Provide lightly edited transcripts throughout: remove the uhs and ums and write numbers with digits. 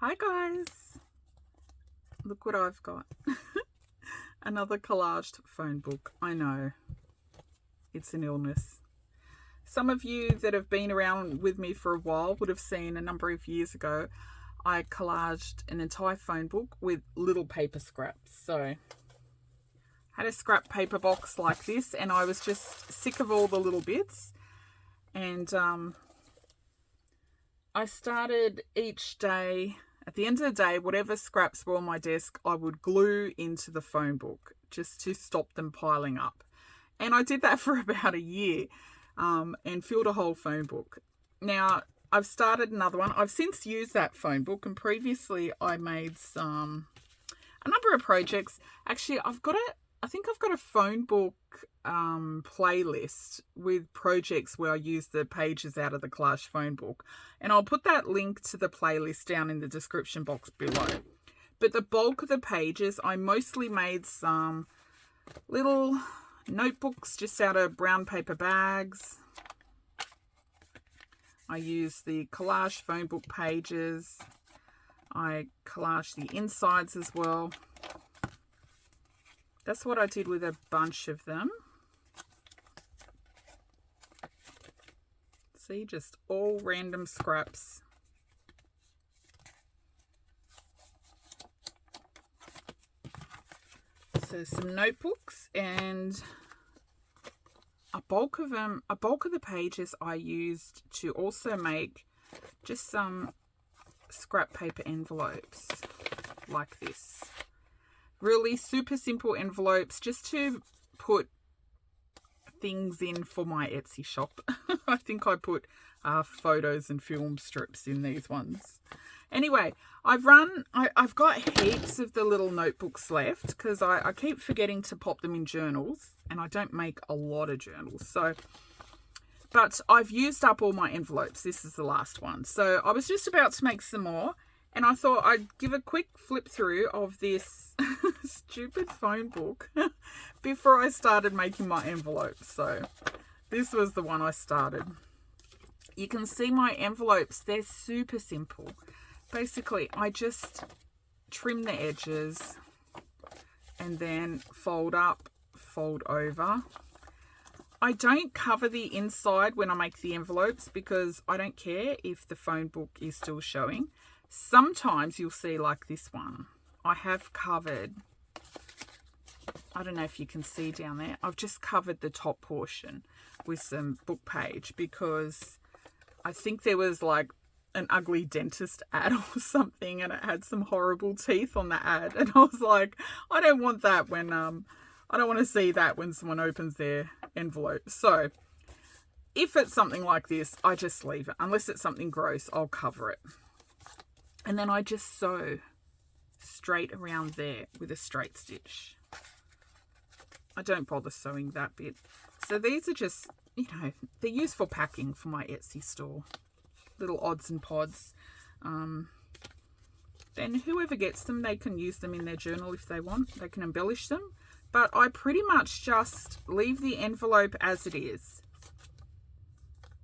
Hi guys, look what I've got. Another collaged phone book. I know, it's an illness. Some of you that have been around with me for a while would have seen a number of years ago I collaged an entire phone book with little paper scraps. So I had a scrap paper box like this and I was just sick of all the little bits, and I started each day. At the end of the day, whatever scraps were on my desk, I would glue into the phone book just to stop them piling up. And I did that for about a year, and filled a whole phone book. Now, I've started another one. I've since used that phone book, and previously I made a number of projects. Actually, I think I've got a phone book playlist with projects where I use the pages out of the collage phone book, and I'll put that link to the playlist down in the description box below. But the bulk of the pages, I mostly made some little notebooks just out of brown paper bags. I used the collage phone book pages. I collaged the insides as well. That's what I did with a bunch of them. See, just all random scraps. So some notebooks, and a bulk of the pages I used to also make just some scrap paper envelopes like this. Really super simple envelopes just to put things in for my Etsy shop. I think I put photos and film strips in these ones. Anyway, I've got heaps of the little notebooks left because I keep forgetting to pop them in journals, and I don't make a lot of journals. But I've used up all my envelopes. This is the last one. So I was just about to make some more, and I thought I'd give a quick flip through of this stupid phone book before I started making my envelopes. So this was the one I started. You can see my envelopes, they're super simple. Basically, I just trim the edges and then fold up, fold over. I don't cover the inside when I make the envelopes because I don't care if the phone book is still showing. Sometimes you'll see like this one. I have covered, I don't know if you can see down there, I've just covered the top portion with some book page because I think there was like an ugly dentist ad or something, and it had some horrible teeth on the ad, and I was like, I don't want that when I don't want to see that when someone opens their envelope. So if it's something like this, I just leave it. Unless it's something gross, I'll cover it. And then I just sew straight around there with a straight stitch. I don't bother sewing that bit. So these are just, they're used for packing for my Etsy store. Little odds and pods. Then whoever gets them, they can use them in their journal if they want. They can embellish them. But I pretty much just leave the envelope as it is.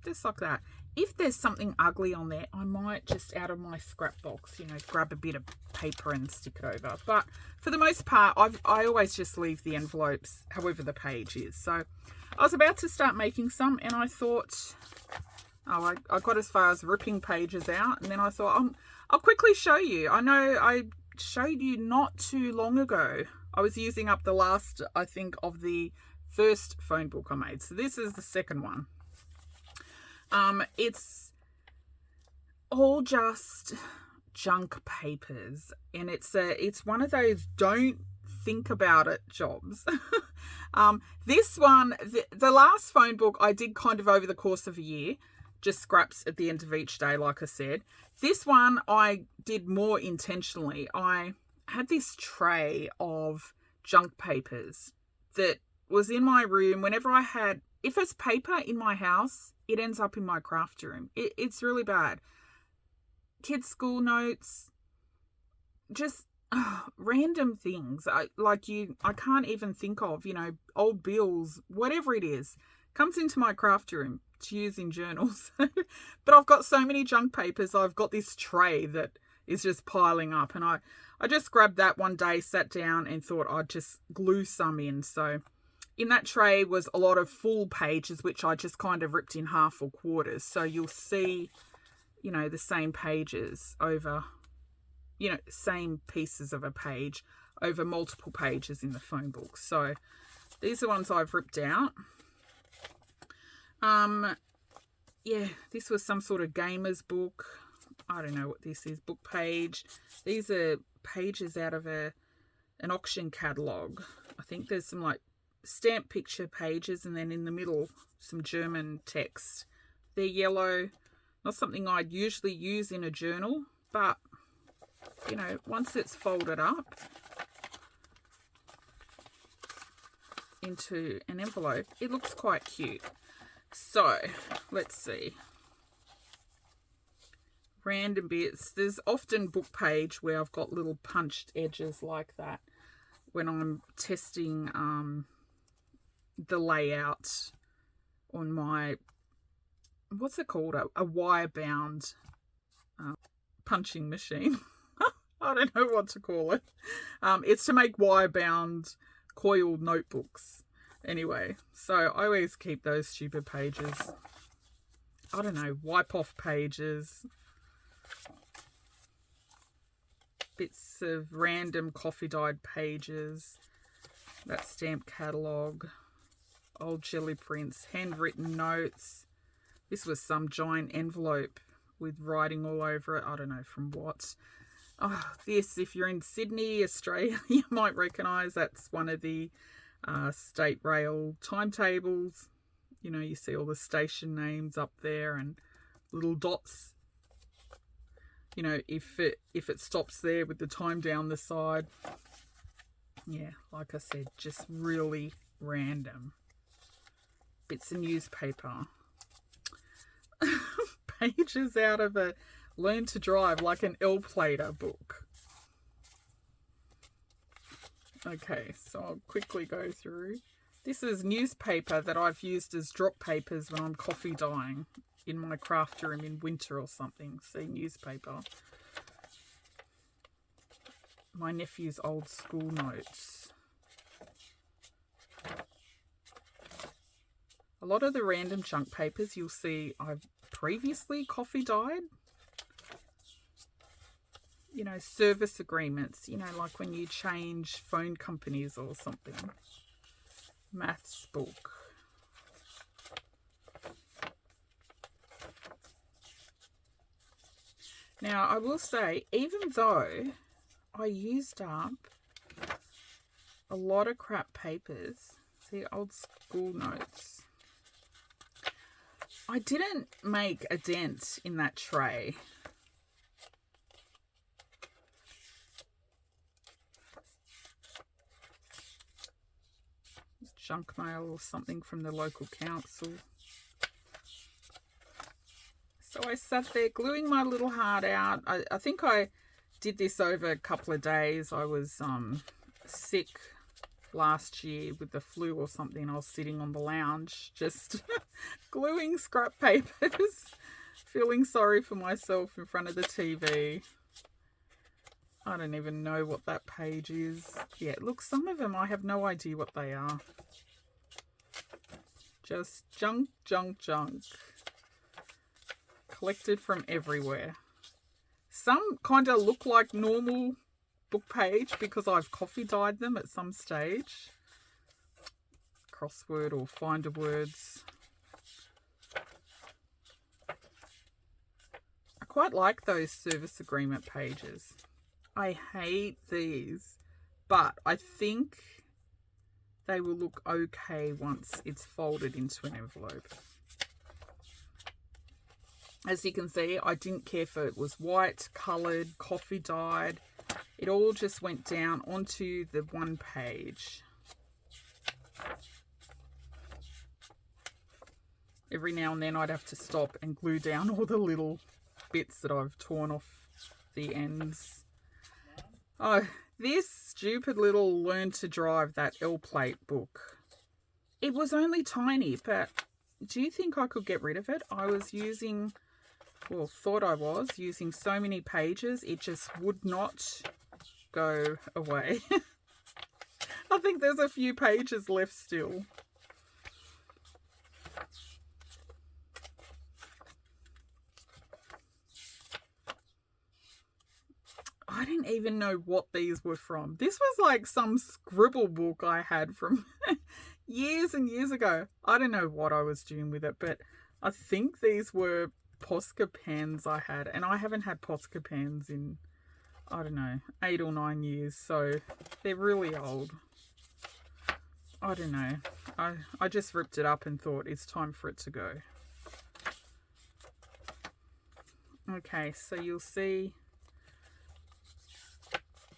Just like that. If there's something ugly on there, I might just out of my scrap box, grab a bit of paper and stick it over. But for the most part, I always just leave the envelopes however the page is. So I was about to start making some, and I thought, I got as far as ripping pages out, and then I thought, I'll quickly show you. I know I showed you not too long ago. I was using up the last, I think, of the first phone book I made. So this is the second one. It's all just junk papers, and it's one of those don't think about it jobs. This one, the last phone book I did kind of over the course of a year, just scraps at the end of each day, like I said. This one I did more intentionally. I had this tray of junk papers that was in my room. Whenever if it's paper in my house, it ends up in my craft room. It's really bad. Kids' school notes, just random things. I can't even think of, old bills, whatever it is, comes into my craft room to use in journals. But I've got so many junk papers. I've got this tray that is just piling up. And I just grabbed that one day, sat down and thought I'd just glue some in. So in that tray was a lot of full pages, which I just kind of ripped in half or quarters. So you'll see, you know, the same pages over, you know, same pieces of a page over multiple pages in the phone book. So these are ones I've ripped out. Yeah, this was some sort of gamer's book. I don't know what this is. Book page. These are pages out of an auction catalogue. I think there's some like stamp picture pages, and then in the middle some German text. They're yellow. Not something I'd usually use in a journal, but you know, once it's folded up into an envelope, it looks quite cute. So let's see. Random bits. There's often book page where I've got little punched edges like that when I'm testing the layout on my, what's it called, a wire bound punching machine. I don't know what to call it. It's to make wire bound coiled notebooks. Anyway, so I always keep those stupid pages. I don't know, wipe off pages. Bits of random coffee dyed pages. That stamp catalogue. Old jelly prints. Handwritten notes. This was some giant envelope with writing all over it. I don't know from what. Oh, this, if you're in Sydney, Australia, you might recognise. That's one of the state rail timetables. You know, you see all the station names up there and little dots. You know, if it stops there with the time down the side. Yeah, like I said, just really random. Bits of newspaper. Pages out of a Learn to Drive, like an L-Plater book. Okay, so I'll quickly go through. This is newspaper that I've used as drop papers when I'm coffee dyeing in my craft room in winter or something. See, newspaper. My nephew's old school notes. A lot of the random chunk papers you'll see I've previously coffee dyed. You know, service agreements, you know, like when you change phone companies or something. Maths book. Now, I will say, even though I used up a lot of crap papers, see, old school notes, I didn't make a dent in that tray. Junk mail or something from the local council. So I sat there gluing my little heart out. I think I did this over a couple of days. I was sick last year with the flu or something. I was sitting on the lounge just gluing scrap papers, feeling sorry for myself in front of the TV. I don't even know what that page is. Yeah, look, some of them I have no idea what they are. Just junk, junk, junk. Collected from everywhere. Some kind of look like normal book page because I've coffee dyed them at some stage. Crossword or finder words. I quite like those service agreement pages. I hate these, but I think they will look okay once it's folded into an envelope. As you can see, I didn't care if it was white, coloured, coffee dyed. It all just went down onto the one page. Every now and then I'd have to stop and glue down all the little bits that I've torn off the ends. Oh, this stupid little Learn to Drive, that L-Plate book. It was only tiny, but do you think I could get rid of it? I was using well, thought I was, using so many pages, it just would not go away. I think there's a few pages left still. I didn't even know what these were from. This was like some scribble book I had from years and years ago. I don't know what I was doing with it, but I think these were Posca pens I had. And I haven't had Posca pens in, I don't know, 8 or 9 years. So they're really old. I don't know. I just ripped it up and thought it's time for it to go. Okay, so you'll see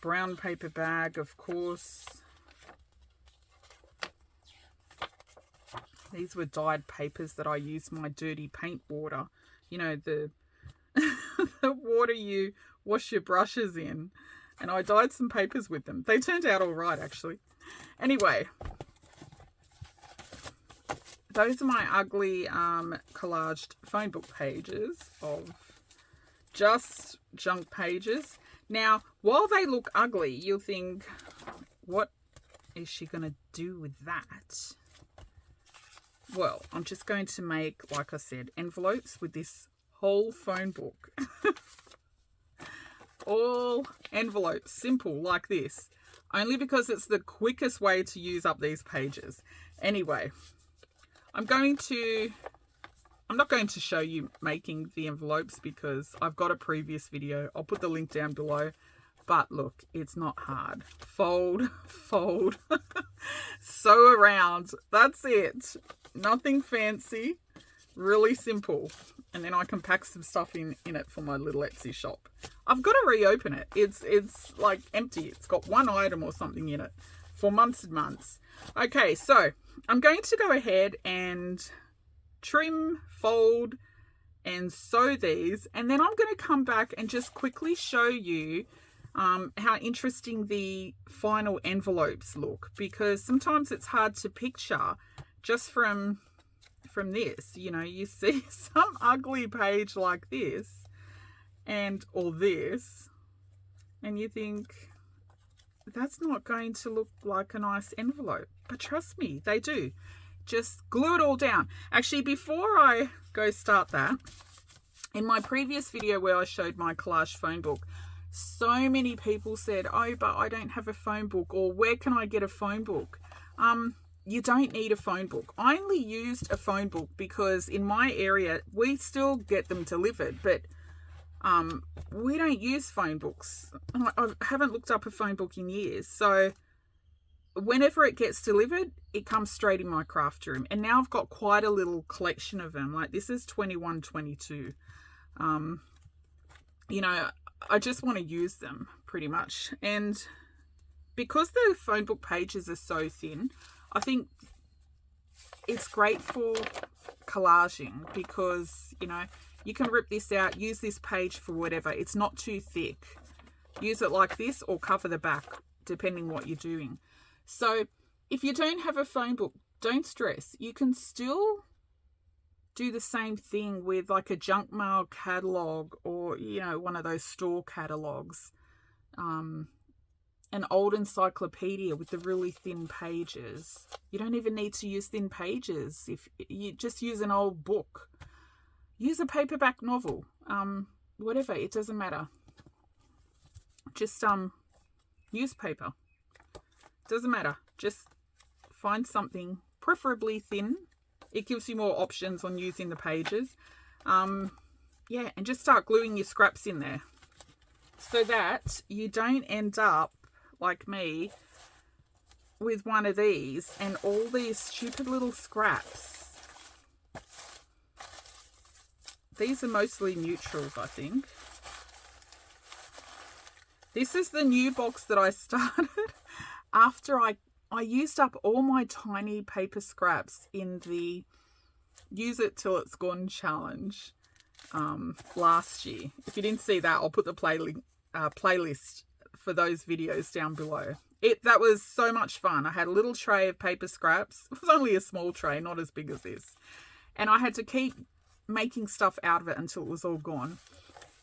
brown paper bag, of course. These were dyed papers that I used my dirty paint water. You know, the the water you wash your brushes in. And I dyed some papers with them. They turned out all right, actually. Anyway, those are my ugly collaged phone book pages of just junk pages. Now, while they look ugly, you'll think, what is she going to do with that? Well, I'm just going to make, like I said, envelopes with this whole phone book. All envelopes, simple, like this. Only because it's the quickest way to use up these pages. Anyway, I'm not going to show you making the envelopes because I've got a previous video. I'll put the link down below. But look, it's not hard. Fold, fold, sew around. That's it. Nothing fancy. Really simple. And then I can pack some stuff in it for my little Etsy shop. I've got to reopen it. It's like empty. It's got one item or something in it for months and months. Okay, so I'm going to go ahead and trim, fold, and sew these, and then I'm going to come back and just quickly show you how interesting the final envelopes look, because sometimes it's hard to picture just from this. You know, you see some ugly page like this or this, and you think that's not going to look like a nice envelope, but trust me, they do. Just glue it all down. Actually, before I go start that, in my previous video where I showed my collage phone book, so many people said, oh, but I don't have a phone book, or where can I get a phone book? You don't need a phone book. I only used a phone book because in my area, we still get them delivered, but we don't use phone books. I haven't looked up a phone book in years. So whenever it gets delivered, it comes straight in my craft room. And now I've got quite a little collection of them. Like this is 21, 22. You know, I just want to use them pretty much. And because the phone book pages are so thin, I think it's great for collaging because, you know, you can rip this out, use this page for whatever. It's not too thick. Use it like this or cover the back, depending what you're doing. So if you don't have a phone book, don't stress. You can still do the same thing with like a junk mail catalog or, you know, one of those store catalogs. An old encyclopedia with the really thin pages. You don't even need to use thin pages. If you just use an old book, use a paperback novel, whatever, it doesn't matter. Just newspaper. Doesn't matter. Just find something, preferably thin. It gives you more options on using the pages. Yeah, and just start gluing your scraps in there so that you don't end up like me with one of these and all these stupid little scraps. These are mostly neutrals, I think. This is the new box that I started after I used up all my tiny paper scraps in the Use It Till It's Gone challenge last year. If you didn't see that, I'll put the playlist for those videos down below. That was so much fun. I had a little tray of paper scraps. It was only a small tray, not as big as this. And I had to keep making stuff out of it until it was all gone.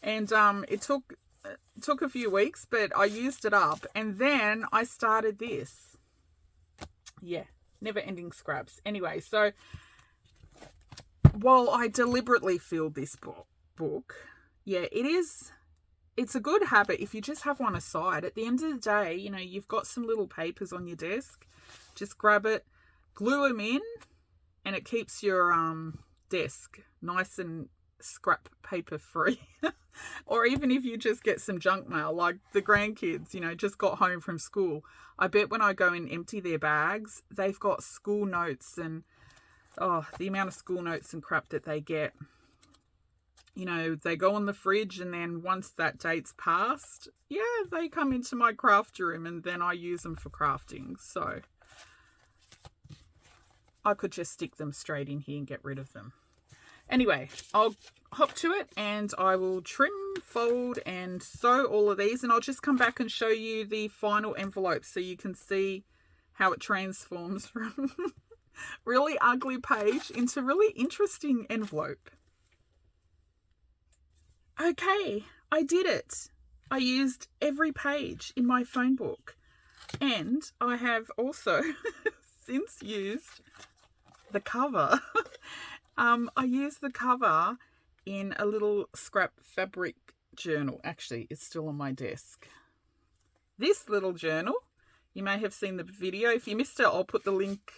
And it took a few weeks, but I used it up. And then I started this. Yeah, never ending scraps. Anyway, so while I deliberately filled this book, yeah, it's a good habit if you just have one aside. At the end of the day, you know, you've got some little papers on your desk. Just grab it, glue them in, and it keeps your desk nice and scrap paper free. Or even if you just get some junk mail, like the grandkids, you know, just got home from school. I bet when I go and empty their bags, they've got school notes, and the amount of school notes and crap that they get. You know, they go on the fridge, and then once that date's passed, yeah, they come into my craft room, and then I use them for crafting. So I could just stick them straight in here and get rid of them. Anyway, I'll hop to it, and I will trim, fold, and sew all of these, and I'll just come back and show you the final envelope so you can see how it transforms from really ugly page into really interesting envelope. Okay, I did it. I used every page in my phone book, and I have also since used the cover. I used the cover in a little scrap fabric journal. Actually, it's still on my desk. This little journal, you may have seen the video. If you missed it, I'll put the link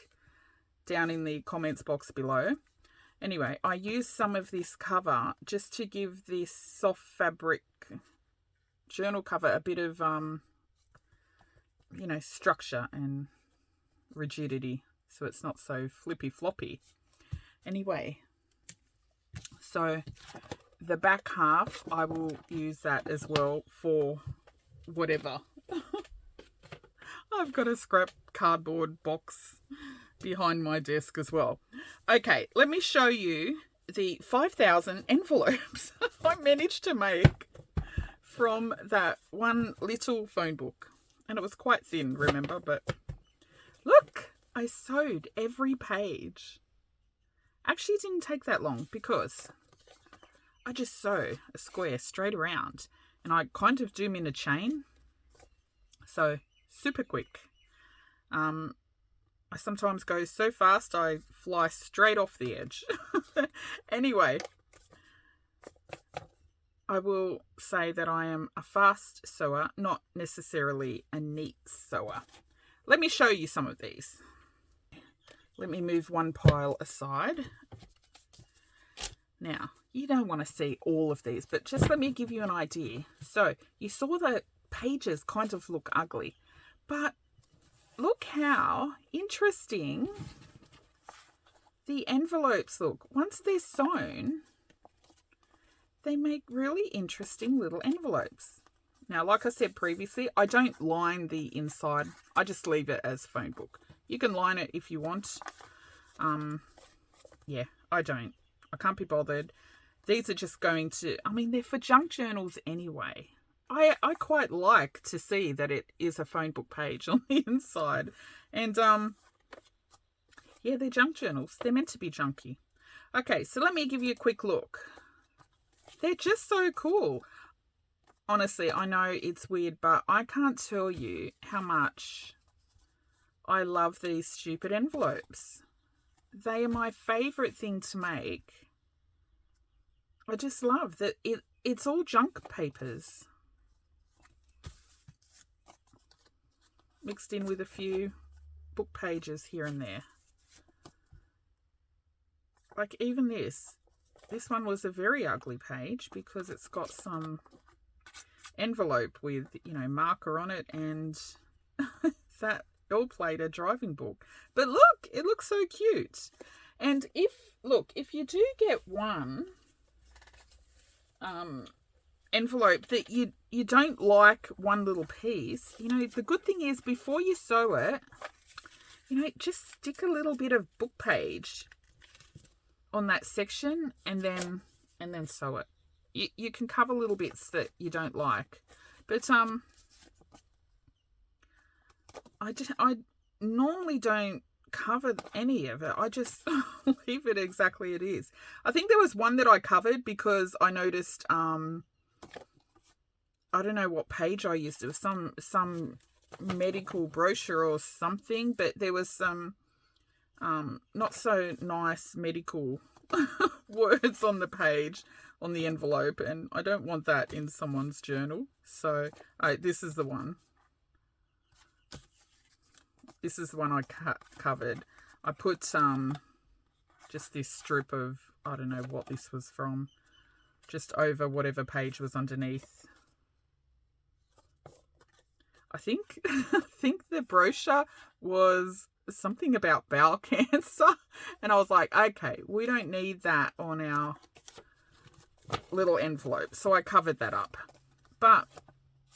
down in the comments box below. Anyway, I used some of this cover just to give this soft fabric journal cover a bit of, you know, structure and rigidity, so it's not so flippy floppy. Anyway, so the back half, I will use that as well for whatever. I've got a scrap cardboard box behind my desk as well. Okay, let me show you the 5,000 envelopes I managed to make from that one little phone book. And it was quite thin, remember, but look, I sewed every page. Actually, it didn't take that long because I just sew a square straight around, and I kind of do them in a chain. So super quick. I sometimes go so fast I fly straight off the edge. Anyway, I will say that I am a fast sewer, not necessarily a neat sewer. Let me show you some of these. Let me move one pile aside. Now, you don't want to see all of these, but just let me give you an idea. So, you saw the pages kind of look ugly, but look how interesting the envelopes look. Once they're sewn, they make really interesting little envelopes. Now, like I said previously, I don't line the inside. I just leave it as phone book. You can line it if you want. Yeah, I don't. I can't be bothered. These are just going to, I mean, they're for junk journals anyway. I quite like to see that it is a phone book page on the inside. And, yeah, they're junk journals. They're meant to be junky. Okay, so let me give you a quick look. They're just so cool. Honestly, I know it's weird, but I can't tell you how much I love these stupid envelopes. They are my favourite thing to make. I just love that it's all junk papers mixed in with a few book pages here and there. Like even this one was a very ugly page because it's got some envelope with, you know, marker on it and that L-plater driving book. But look, it looks so cute. And if you do get one envelope that you don't like one little piece, you know, the good thing is before you sew it, you know, just stick a little bit of book page on that section and then sew it. You can cover little bits that you don't like. But I normally don't cover any of it. I just leave it exactly it is. I think there was one that I covered because I noticed, I don't know what page I used. It was some medical brochure or something, but there was some not so nice medical words on the page, on the envelope, and I don't want that in someone's journal. So this is the one. This is the one I covered. I put just this strip of, I don't know what this was from, just over whatever page was underneath. I think the brochure was something about bowel cancer, and I was like, okay, we don't need that on our little envelope, so I covered that up. But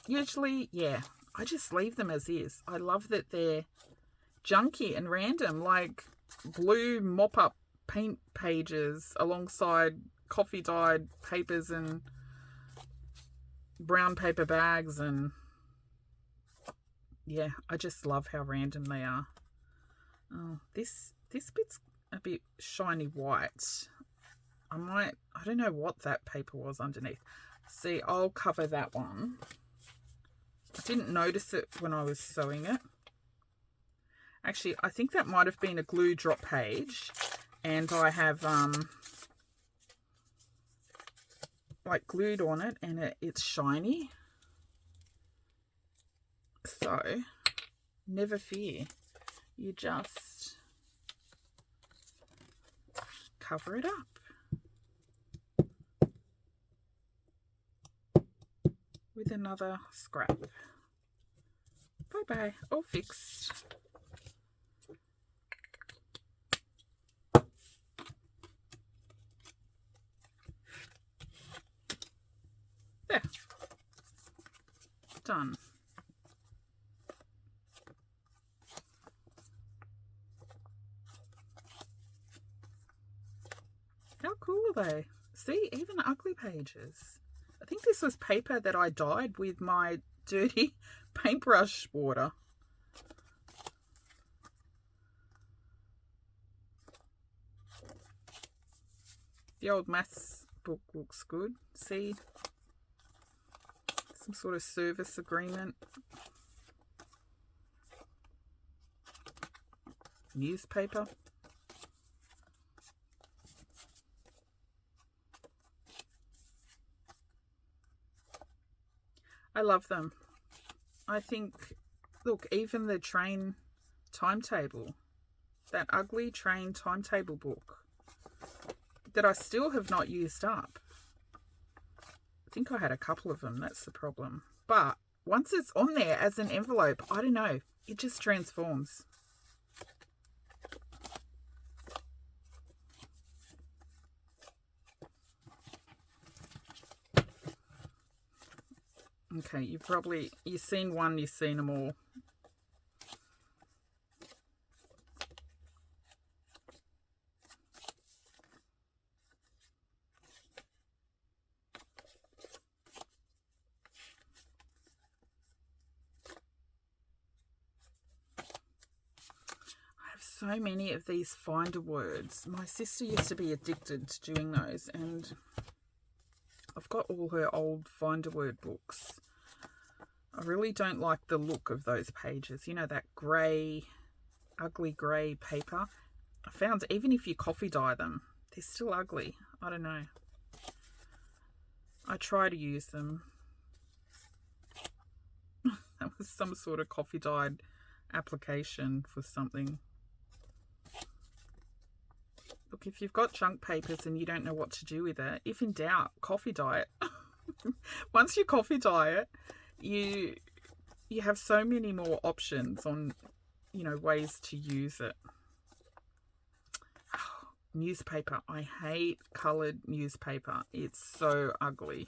usually, yeah, I just leave them as is. I love that they're junky and random, like blue mop-up paint pages alongside coffee dyed papers and brown paper bags, and yeah, I just love how random they are. Oh, this bit's a bit shiny white. I don't know what that paper was underneath. See, I'll cover that one. I didn't notice it when I was sewing it. Actually, I think that might have been a glue drop page, and I have like glued on it, and it's shiny. So never fear, you just cover it up with another scrap. Bye bye, all fixed. There, done. How cool are they? See, even ugly pages. I think this was paper that I dyed with my dirty paintbrush water. The old maths book looks good. See, some sort of service agreement. Newspaper. I love them. I think, look, even the train timetable, that ugly train timetable book that I still have not used up. I think I had a couple of them, that's the problem. But once it's on there as an envelope, I don't know, it just transforms. Okay, you've seen one, you've seen them all. I have so many of these finder words. My sister used to be addicted to doing those, and I've got all her old finder word books. I really don't like the look of those pages. You know, that grey, ugly grey paper. I found even if you coffee dye them, they're still ugly. I don't know. I try to use them. That was some sort of coffee dyed application for something. Look, if you've got junk papers and you don't know what to do with it, if in doubt, coffee dye it. Once you coffee dye it, you have so many more options on, you know, ways to use it. Newspaper. I hate coloured newspaper. It's so ugly.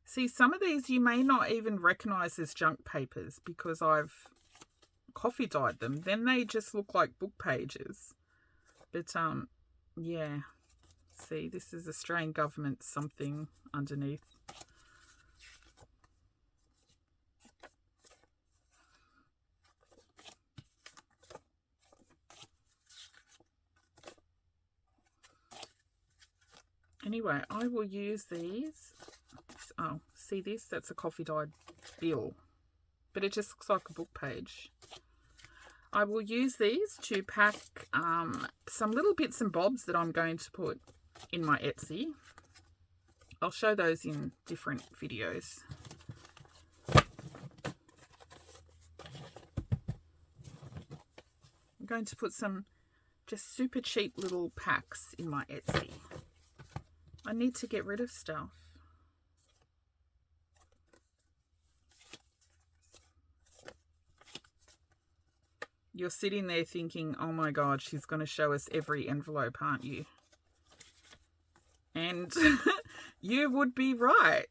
See, some of these you may not even recognise as junk papers because I've coffee dyed them. Then they just look like book pages. But, yeah. See, this is Australian government something underneath. Anyway, I will use these. Oh, see this? That's a coffee dyed bill, but it just looks like a book page. I will use these to pack some little bits and bobs that I'm going to put in my Etsy. I'll show those in different videos. I'm going to put some just super cheap little packs in my Etsy. I need to get rid of stuff. You're sitting there thinking, oh my God, she's going to show us every envelope, aren't you? And you would be right.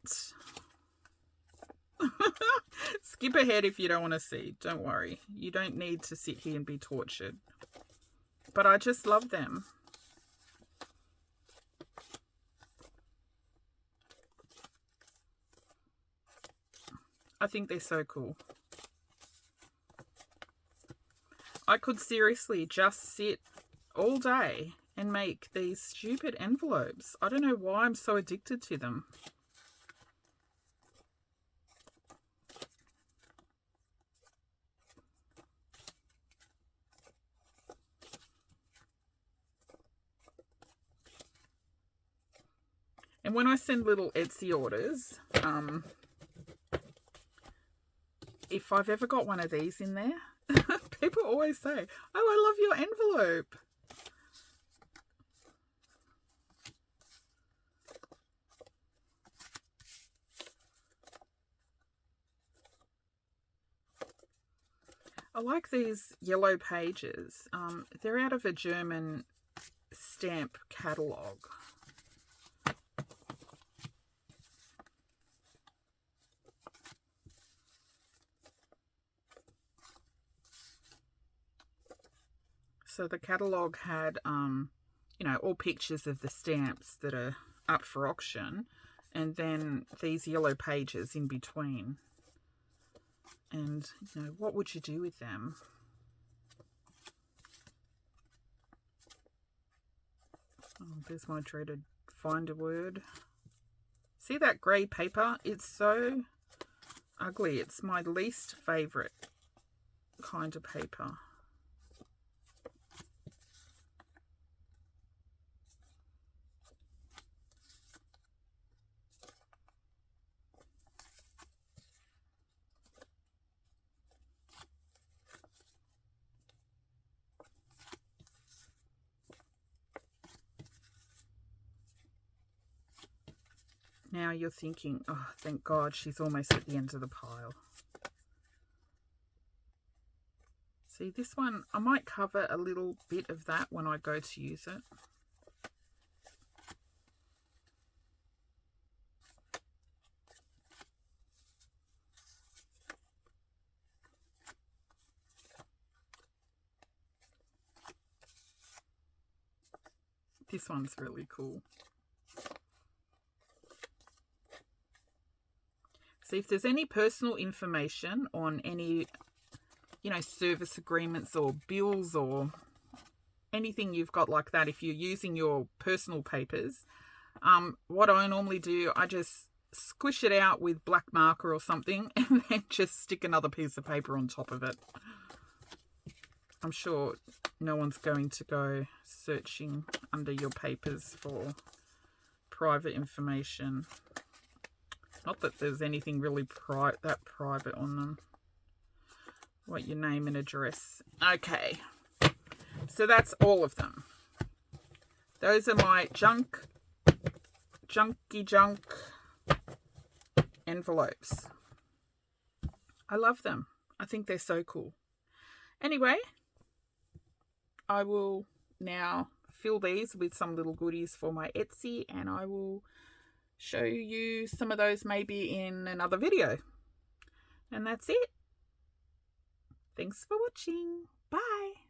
Skip ahead if you don't want to see. Don't worry. You don't need to sit here and be tortured. But I just love them. I think they're so cool. I could seriously just sit all day and make these stupid envelopes. I don't know why I'm so addicted to them. And when I send little Etsy orders, if I've ever got one of these in there, people always say, oh, I love your envelope. I like these yellow pages. They're out of a German stamp catalogue. So the catalogue had, you know, all pictures of the stamps that are up for auction, and then these yellow pages in between. And, you know, what would you do with them? Oh, there's my dreaded find a word. See that grey paper? It's so ugly. It's my least favourite kind of paper. Now you're thinking, oh, thank God she's almost at the end of the pile. See, this one, I might cover a little bit of that when I go to use it. This one's really cool. See, if there's any personal information on any, you know, service agreements or bills or anything you've got like that, if you're using your personal papers, what I normally do, I just squish it out with black marker or something and then just stick another piece of paper on top of it. I'm sure no one's going to go searching under your papers for private information. Not that there's anything really that private on them. What, your name and address. Okay. So that's all of them. Those are my junky junk envelopes. I love them. I think they're so cool. Anyway, I will now fill these with some little goodies for my Etsy, and I will show you some of those maybe in another video. And that's it. Thanks for watching. Bye.